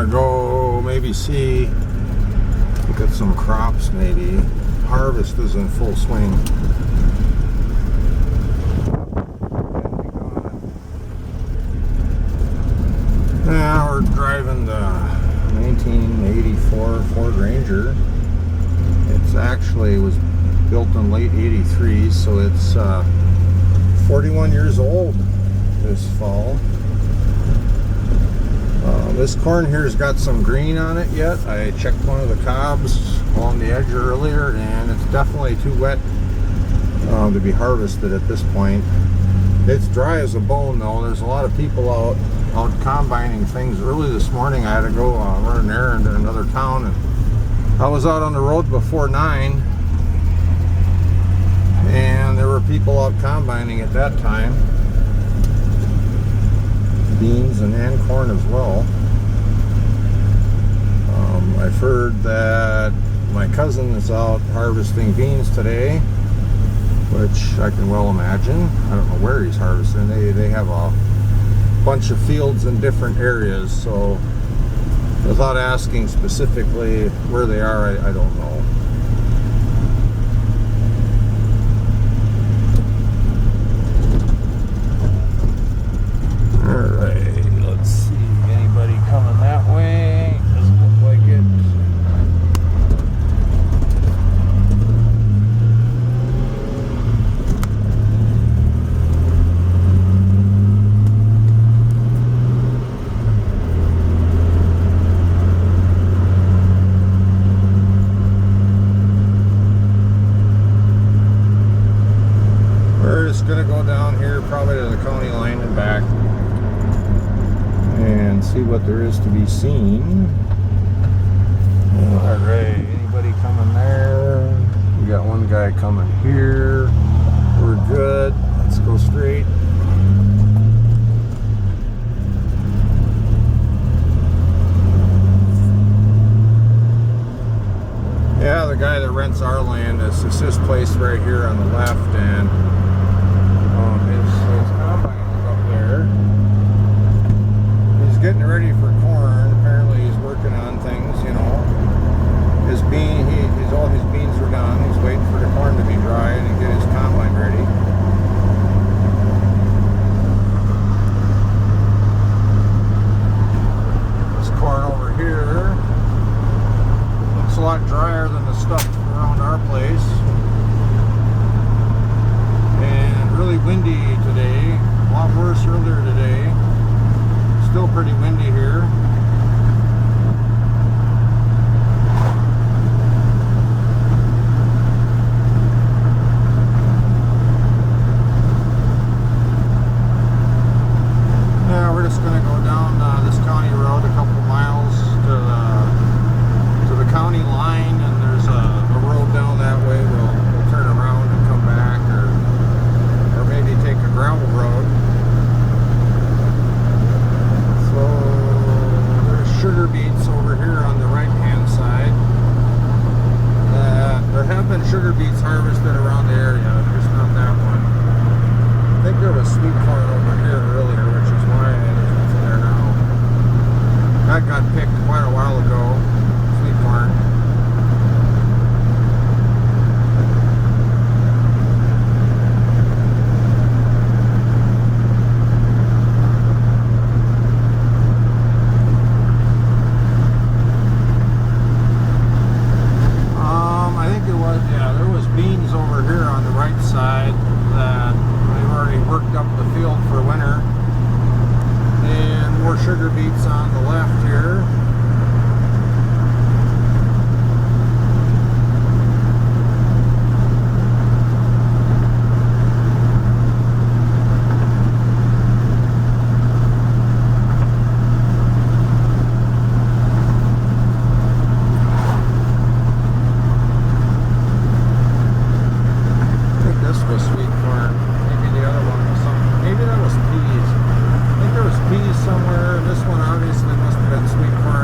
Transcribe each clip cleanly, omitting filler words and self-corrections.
gonna go maybe see, look at some crops maybe. Harvest is in full swing. Now we're driving the 1984 Ford Ranger. It's actually was built in late 83, so it's 41 years old this fall. This corn here's got some green on it yet. I checked one of the cobs along the edge earlier, and it's definitely too wet to be harvested at this point. It's dry as a bone though. There's a lot of people out combining things. Early this morning I had to go run an errand in another town, and I was out on the road before 9, and there were people out combining at that time. Beans and corn as well. I've heard that my cousin is out harvesting beans today, which I can well imagine. I don't know where he's harvesting. They have a bunch of fields in different areas, so without asking specifically where they are, I don't know. Alright, let's see. Anybody coming that way? Doesn't look like it. We're just going to go down here probably to the county line and back and see what there is to be seen. Alright, anybody coming there? We got one guy coming here. We're good. Let's go straight. Yeah, the guy that rents our land, this is his place right here on the left, and his combine is up there. He's getting ready for corn. Apparently he's working on things, you know. All his beans are done. He's waiting for the corn to be dry and get his combine ready. This corn over here looks a lot drier than the stuff around our place. And really windy today. A lot worse earlier today. Still pretty windy here. Yeah, we're just going to go down this county road a couple miles to the county line, and there's a road down that way. We'll turn around and come back, or maybe take a gravel road. So there's sugar beets over here on the right hand side. There have been sugar beets harvested around the area, just not that one. I think there was sweet corn over here earlier, which is why there's nothing there now. That got picked quite a while ago, sweet corn. There was beans over here on the right side that they've already worked up the field for winter, and more sugar beets on the left here. Somewhere. This one obviously must have been sweet corn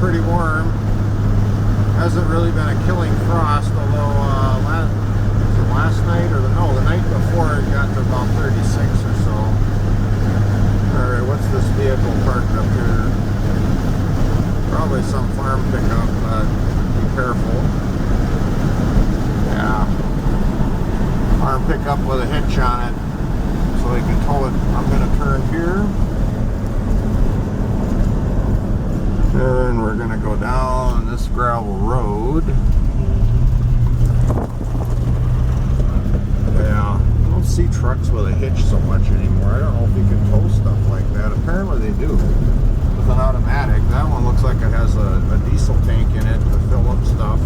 pretty warm. Hasn't really been a killing frost, although last night or the night before it got to about 36 or so. Alright, what's this vehicle parked up here? Probably some farm pickup, but be careful. Yeah. Farm pickup with a hitch on it, so they can tow it. I'm going to turn here. And we're going to go down this gravel road. Yeah, I don't see trucks with a hitch so much anymore. I don't know if you can tow stuff like that. Apparently they do. With an automatic. That one looks like it has a diesel tank in it to fill up stuff.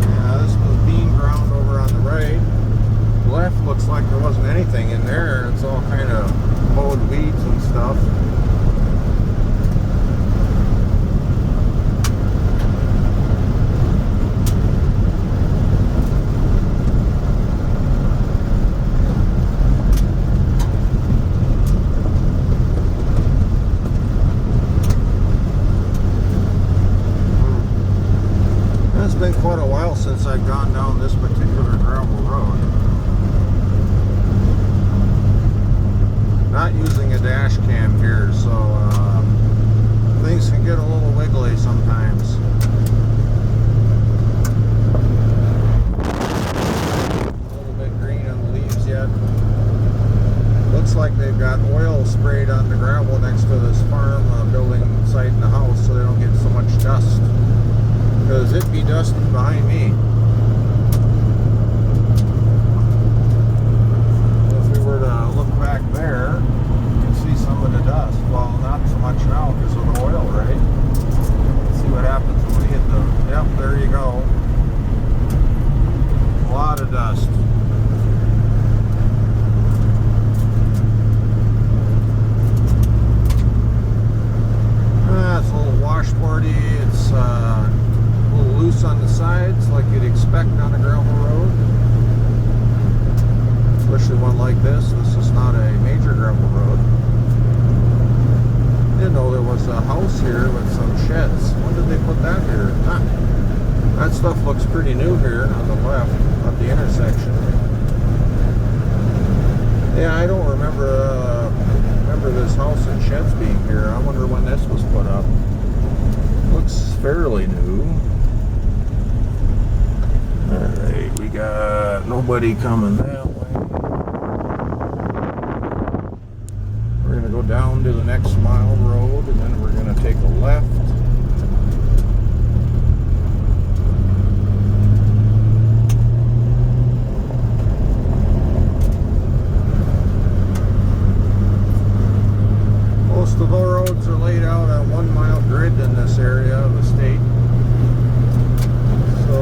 Yeah, this was bean ground over on the right. Left looks like there wasn't anything in there. It's all kind of mowed weeds and stuff. It's been quite a while since I've gone down this particular gravel road. Not using a dash cam here, so things can get a little wiggly sometimes. A little bit green on the leaves yet. Looks like they've got oil sprayed on the gravel next to this farm building site in the house, so they don't get so much dust. Because it'd be dusty behind me. If we were to look back there, you can see some of the dust. Well, not so much now because of the oil, right? Let's see what happens when we hit the... Yep, there you go. A lot of dust. It's a little washboardy. It's loose on the sides like you'd expect on a gravel road, especially one like this. This is not a major gravel road. Didn't know there was a house here with some sheds. When did they put that here? Huh. That stuff looks pretty new here on the left at the intersection. Yeah, I don't remember this house and sheds being here. I wonder when this was put up. Looks fairly new. Alright, we got nobody coming that way. We're going to go down to the next mile road, and then we're going to take a left. Most of our roads are laid out on 1 mile grid in this area of the state. So,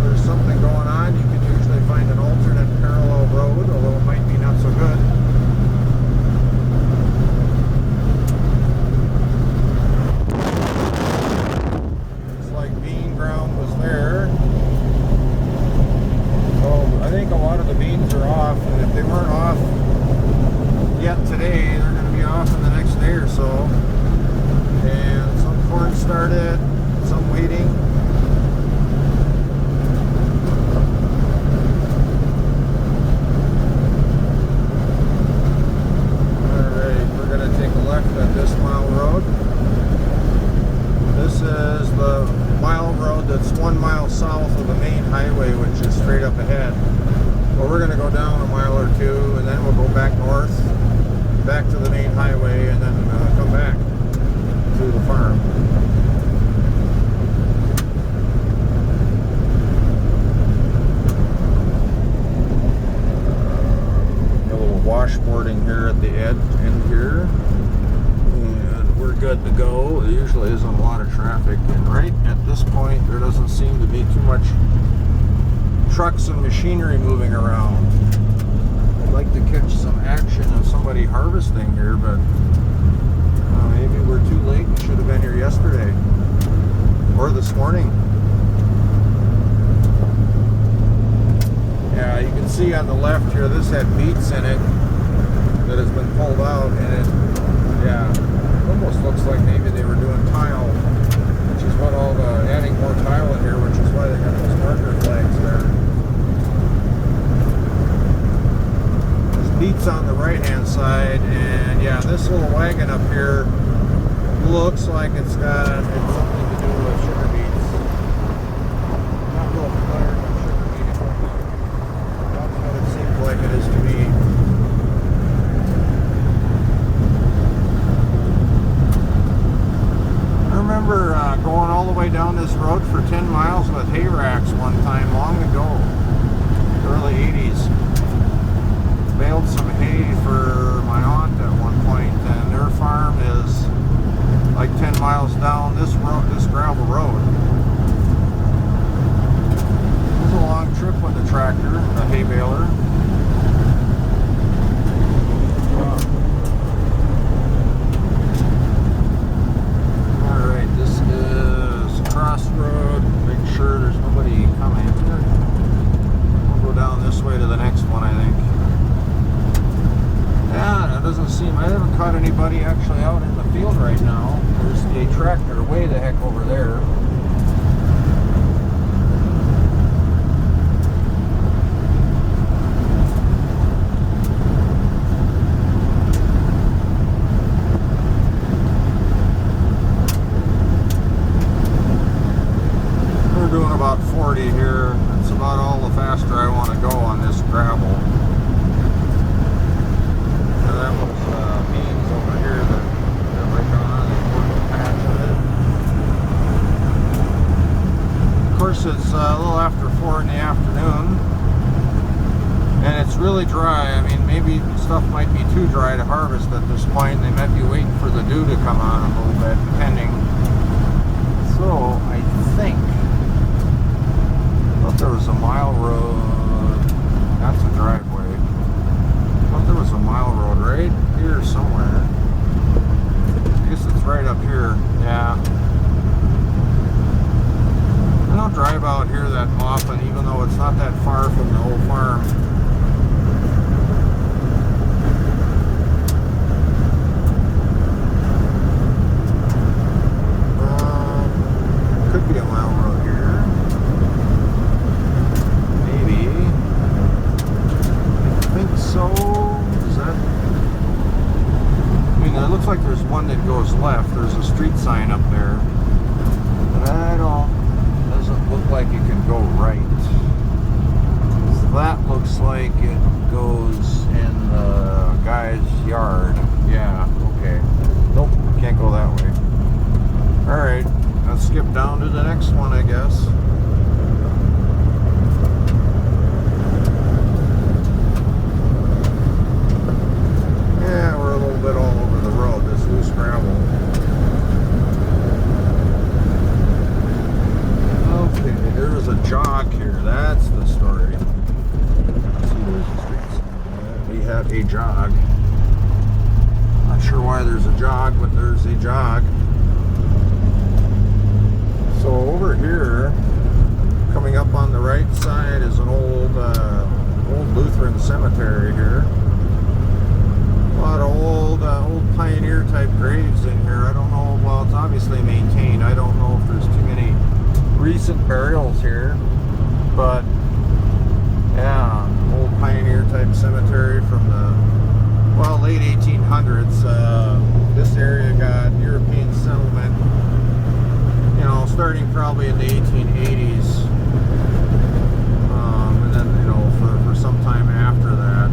there's something going on, you can usually find an alternate parallel road, although it might be not so good. Looks like bean ground was there. So I think a lot of the beans are off, and if they weren't off yet today, they're going to be off in the next day or so. And some corn started, some waiting. At this mile road. This is the mile road that's 1 mile south of the main highway, which is straight up ahead. Well, we're going to go down a mile or two, and then we'll go back north, back to the main highway, and then come back to the farm. A little washboarding here at the end here. We're good to go. There usually isn't a lot of traffic, and right at this point there doesn't seem to be too much trucks and machinery moving around. I'd like to catch some action of somebody harvesting here, but maybe we're too late. We should have been here yesterday or this morning. Yeah, you can see on the left left here, this had beets in it that has been pulled out, and it, yeah, it almost looks like maybe they were doing tile, which is what all the, adding more tile in here, which is why they got those marker flags there. There's beets on the right-hand side, and yeah, this little wagon up here looks like it's got something to do with sugar beets. Not real clear with sugar beets. That's what it seems like it is to me. I remember going all the way down this road for 10 miles with hay racks one time long ago, early 80s. Baled some hay for my aunt at one point, and their farm is like 10 miles down this road, this gravel road. It was a long trip with the tractor, the hay baler. Alright, this is a crossroad. Make sure there's nobody coming. We'll go down this way to the next one, I think. Yeah, it doesn't seem, I haven't caught anybody actually out in the field right now. There's a tractor way the heck over there. We're doing about 40 here. That's about all the faster I want to go on this gravel. That was beans over here that they're right on and working a patch of it. Of course, it's a little after 4 in the afternoon, and it's really dry. I mean, maybe stuff might be too dry to harvest at this point. They might be waiting for the dew to come on a little bit, depending. So, I think, I thought there was a mile road. That's a driveway. There was a mile road right here somewhere. I guess it's right up here. Yeah. I don't drive out here that often, even though it's not that far from the old farm. Could be a mile road here. Maybe. I think so. It looks like there's one that goes left. There's a street sign up there. But doesn't look like it can go right. So that looks like it goes in the guy's yard. Yeah, okay. Nope, can't go that way. Alright, let's skip down to the next one, I guess. Yeah, we're a little bit all over the road, this loose gravel. Okay, there was a jog here. That's the story. See, there's the streets. We have a jog. Not sure why there's a jog, but there's a jog. So over here, coming up on the right side, is an old Lutheran cemetery here. A lot of old pioneer type graves in here. I don't know, well, it's obviously maintained. I don't know if there's too many recent burials here, but yeah, old pioneer type cemetery from the, well, late 1800s. This area got European settlement, you know, starting probably in the 1880s, and then, you know, for some time after that.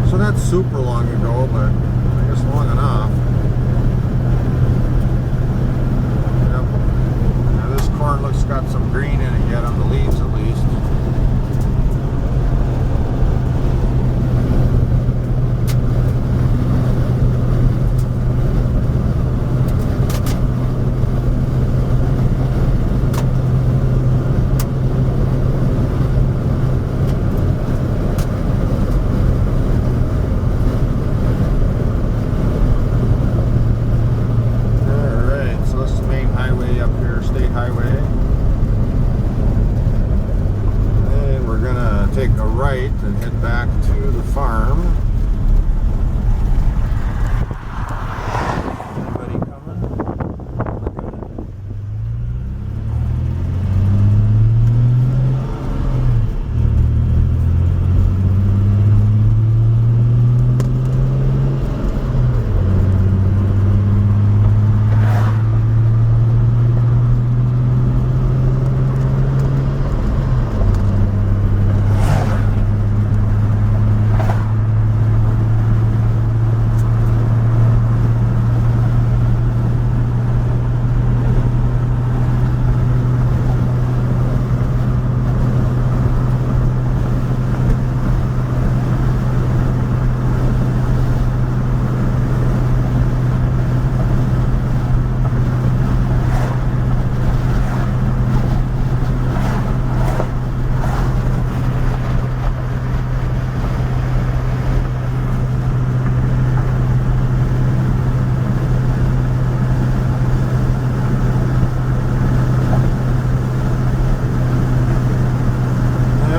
So that's super long ago, but I guess long enough. Yep. Now this corn looks got some green in it yet on the leaves at least. take a right and head back to the farm. Anybody coming?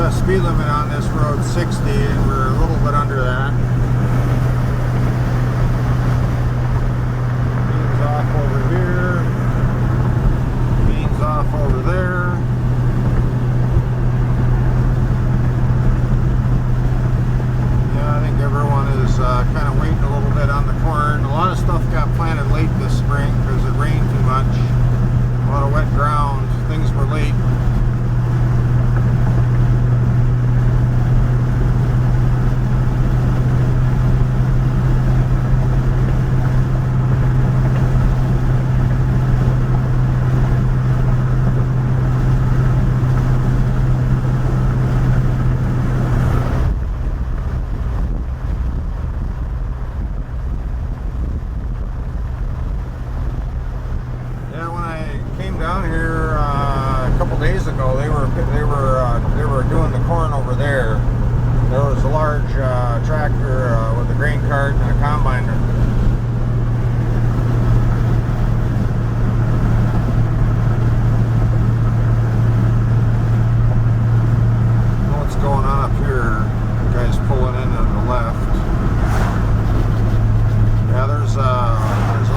Speed limit on this road 60, and we're a little bit under that. Beans off over here. Beans off over there. Yeah, I think everyone is kind of waiting a little bit on the corn. A lot of stuff got planted late this spring because it rained too much. A lot of wet ground. Things were late. Down here a couple days ago, they were doing the corn over there. There was a large tractor with a grain cart and a combine. What's going on up here? The guy's pulling in to the left. Yeah, there's a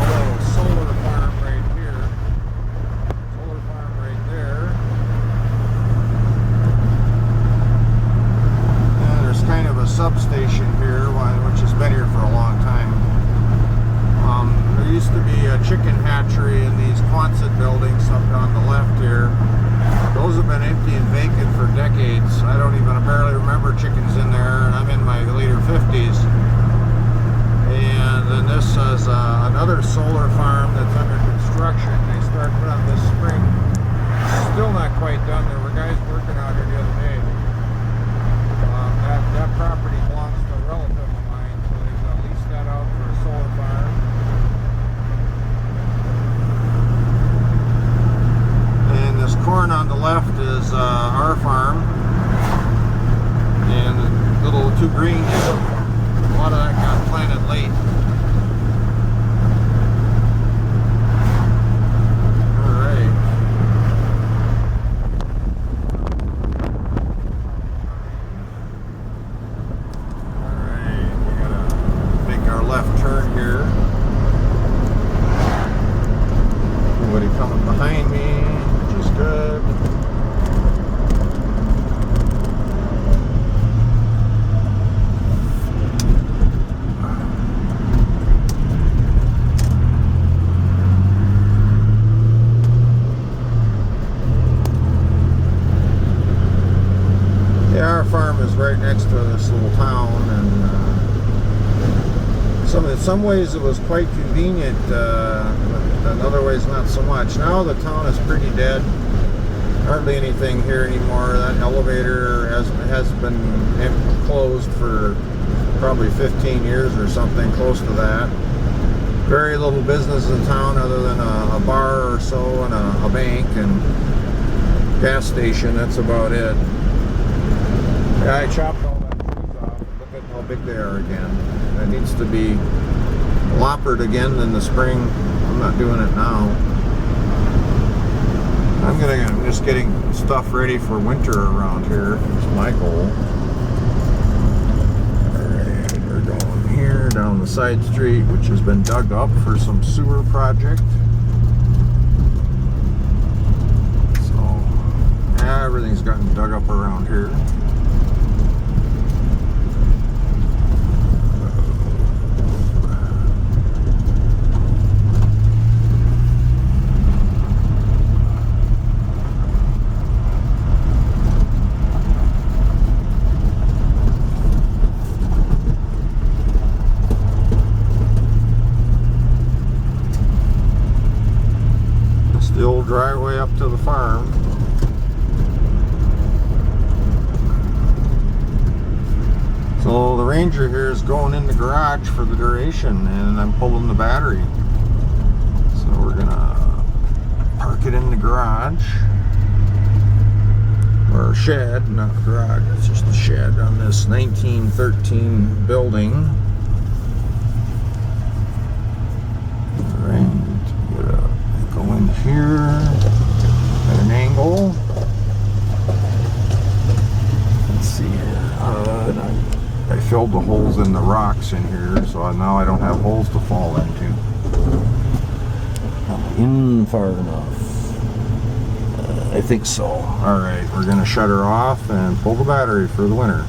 little solar farm right here. Kind of a substation here, which has been here for a long time. There used to be a chicken hatchery in these Quonset buildings up on the left here. Those have been empty and vacant for decades. I barely remember chickens in there, and I'm in my later 50s. And then this is another solar farm that's under construction. They started putting up this spring. Still not quite done. There were guys working out here the other day. That property belongs to a relative of mine, so they've leased that out for a solar farm. And this corn on the left is our farm. And the little two green, a lot of that got planted late. Left turn here. Nobody coming behind me, which is good. Yeah, our farm is right next to this little town, and in some ways it was quite convenient, but in other ways not so much. Now the town is pretty dead. Hardly anything here anymore. That elevator has been closed for probably 15 years or something, close to that. Very little business in town other than a bar or so and a bank and gas station. That's about it. Yeah, I chopped all that trees off. Look at how big they are again. It needs to be loppered again in the spring. I'm not doing it now. I'm just getting stuff ready for winter around here. It's my goal. down the side street, which has been dug up for some sewer project. So, yeah, everything's gotten dug up around here. The old driveway up to the farm. So the Ranger here is going in the garage for the duration, and I'm pulling the battery. So we're gonna park it in the garage, or shed, not garage, it's just a shed on this 1913 building. Alright, go in here at an angle. Let's see here. I filled the holes in the rocks in here, so now I don't have holes to fall into. In far enough. I think so. Alright, we're going to shut her off and pull the battery for the winter.